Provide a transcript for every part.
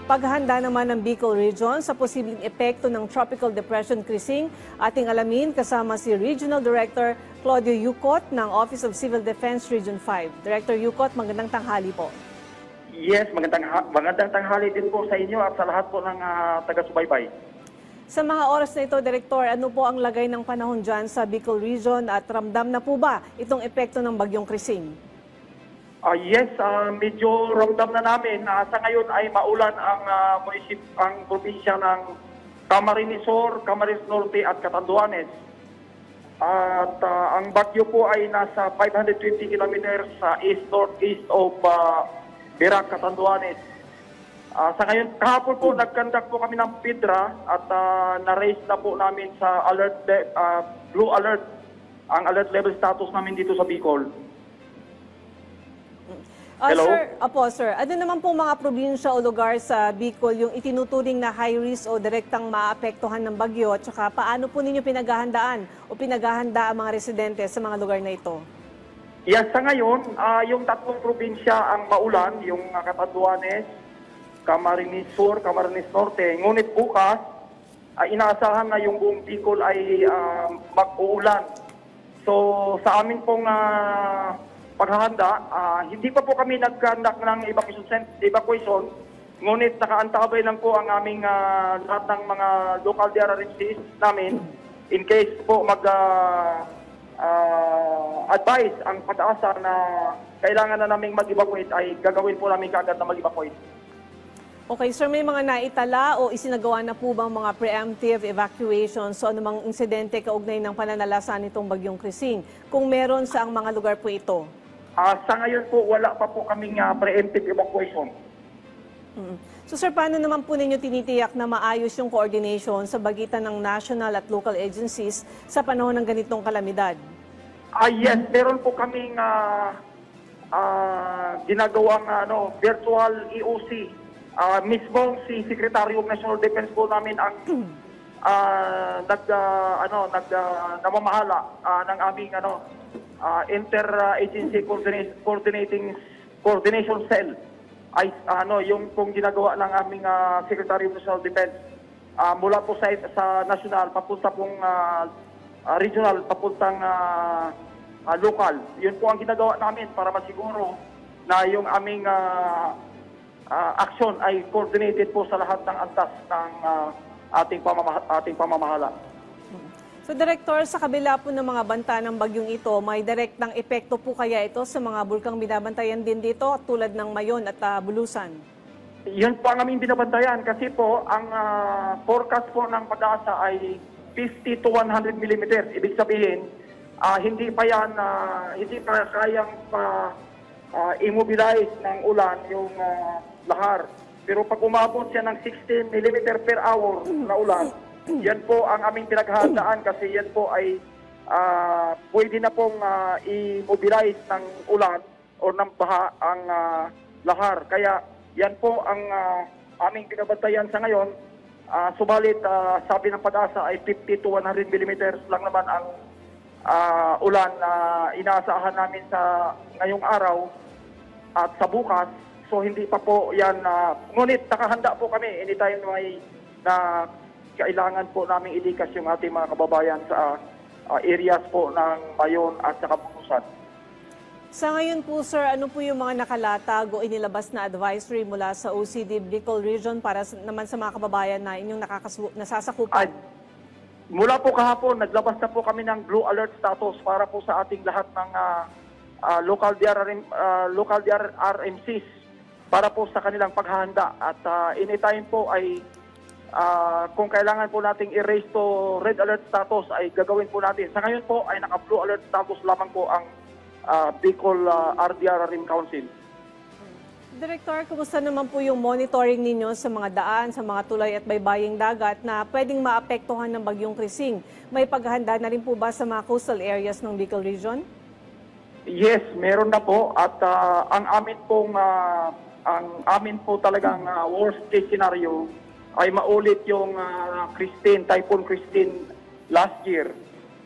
paghahanda naman ng Bicol Region sa posibleng epekto ng Tropical Depression Krising. Ating alamin kasama si Regional Director Claudio Yucot ng Office of Civil Defense Region 5. Director Yucot, magandang tanghali po. Yes, magandang tanghali din po sa inyo at sa lahat po ng taga-subaybay. Sa mga oras na ito, Director, ano po ang lagay ng panahon dyan sa Bicol Region at ramdam na po ba itong epekto ng bagyong Krising? Yes, medyo ramdam na namin. Sa ngayon ay maulan ang probinsya ng Camarines Sur, Camarines Norte at Catanduanes. At ang bagyo po ay nasa 520 kilometers sa east-northeast of Virac, Catanduanes. Sa ngayon, kahapon po nag-conduct po kami ng PIDRA at na-raise na po namin sa blue alert, ang alert level status namin dito sa Bicol. Hello? Sir. Ano naman po mga probinsya o lugar sa Bicol yung itinuturing na high risk o direktang maapektuhan ng bagyo? At saka paano po ninyo pinaghahandaan o pinaghahanda ang mga residente sa mga lugar na ito? Yes, sa ngayon, yung tatlong probinsya ang maulan, yung Catanduanes, Camarines Sur, Camarines Norte. Ngunit bukas, inaasahan na yung buong Bicol ay mag-uulan. So sa amin pong paghahanda, hindi pa po kami nag-conduct ng evacuation, ngunit nakaantabay lang po ang aming lahat ng mga local DRRMCs namin in case po advise ang pag-asa na kailangan na naming mag-evacuate ay gagawin po namin kaagad na mag-evacuate. Okay, sir, may mga naitala o isinagawa na po bang mga preemptive evacuation so anumang insidente kaugnay ng pananalasan nitong bagyong Krising? Kung meron sa mga lugar po ito? Sa ngayon po, wala pa po kaming preemptive evacuation. So sir, paano naman po ninyo tinitiyak na maayos yung coordination sa bagitan ng national at local agencies sa panahon ng ganitong kalamidad? Yes, meron po kaming ginagawang virtual EOC. Mismong si Secretary of National Defense po namin ang namamahala ng aming inter-agency coordination cell ay yung pong ginagawa ng aming Secretary of National Defense mula po sa national papunta pong regional papuntang local. Yun po ang ginagawa namin para masiguro na yung aming action ay coordinated po sa lahat ng antas ng ating pamamahala. So, Director, sa kabila po ng mga banta ng bagyong ito, may direktang epekto po kaya ito sa mga bulkang binabantayan din dito tulad ng Mayon at Bulusan? Yun po ang aming binabantayan kasi po ang forecast po ng pag-asa ay 50 to 100 millimeters. Ibig sabihin, hindi pa kayang immobilize ng ulan yung lahar. Pero pag umabot siya ng 60 millimeter per hour na ulan, yan po ang aming pinaghahandaan kasi yan po ay pwede na pong immobilize ng ulan o ng baha ang lahar. Kaya yan po ang aming pinabantayan sa ngayon. Subalit sabi ng pag-asa ay 50 to 100 millimeters lang naman ang ulan na inaasahan namin sa ngayong araw at sa bukas. So hindi pa po yan, ngunit nakahanda po kami anytime na kailangan po namin ilikas yung ating mga kababayan sa areas po ng Mayon at sa Bulusan. Sa ngayon po, sir, ano po yung mga nakalatag o inilabas na advisory mula sa OCD Bicol Region para naman sa mga kababayan na inyong nasasakupan? Mula po kahapon, naglabas na po kami ng blue alert status para po sa ating lahat ng local DRRMCs para po sa kanilang paghahanda. At anytime po ay kung kailangan po nating i-raise to red alert status ay gagawin po natin. Sa ngayon po ay naka-blue alert status lamang po ang Bicol RDRRM Council. Director, kumusta naman po yung monitoring ninyo sa mga daan, sa mga tulay at baybaying dagat na pwedeng maapektuhan ng bagyong Krising? May paghahanda na rin po ba sa mga coastal areas ng Bicol Region? Yes, meron na po at ang amin po talagang worst case scenario ay maulit yung Typhoon Christine last year.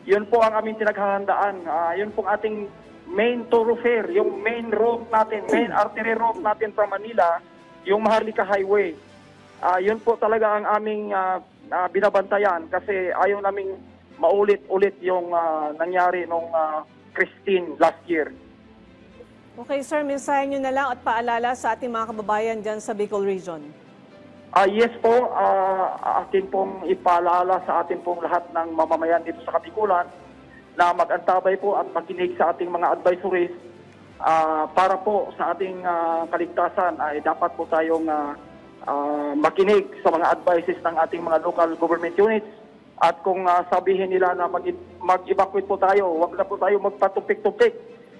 Yun po ang aming pinaghahandaan. Yun po ating main thoroughfare, yung main road natin, main artery road natin from Manila, yung Maharlika Highway. Yun po talaga ang aming binabantayan kasi ayaw naming maulit-ulit yung nangyari nung Christine last year. Okay, sir, mensahe nyo na lang at paalala sa ating mga kababayan dyan sa Bicol Region. Yes po, akin pong ipaalala sa ating pong lahat ng mamamayan dito sa Kabikulan na mag-antabay po at makinig sa ating mga advisories para po sa ating kaligtasan ay dapat po tayong makinig sa mga advices ng ating mga local government units at kung sabihin nila na mag-evacuate po tayo, wag na po tayo magpatupik-tupik,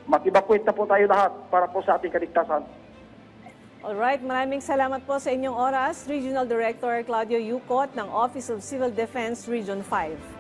mag-evacuate na po tayo lahat para po sa ating kaligtasan. Alright, maraming salamat po sa inyong oras, Regional Director Claudio Yucot ng Office of Civil Defense Region 5.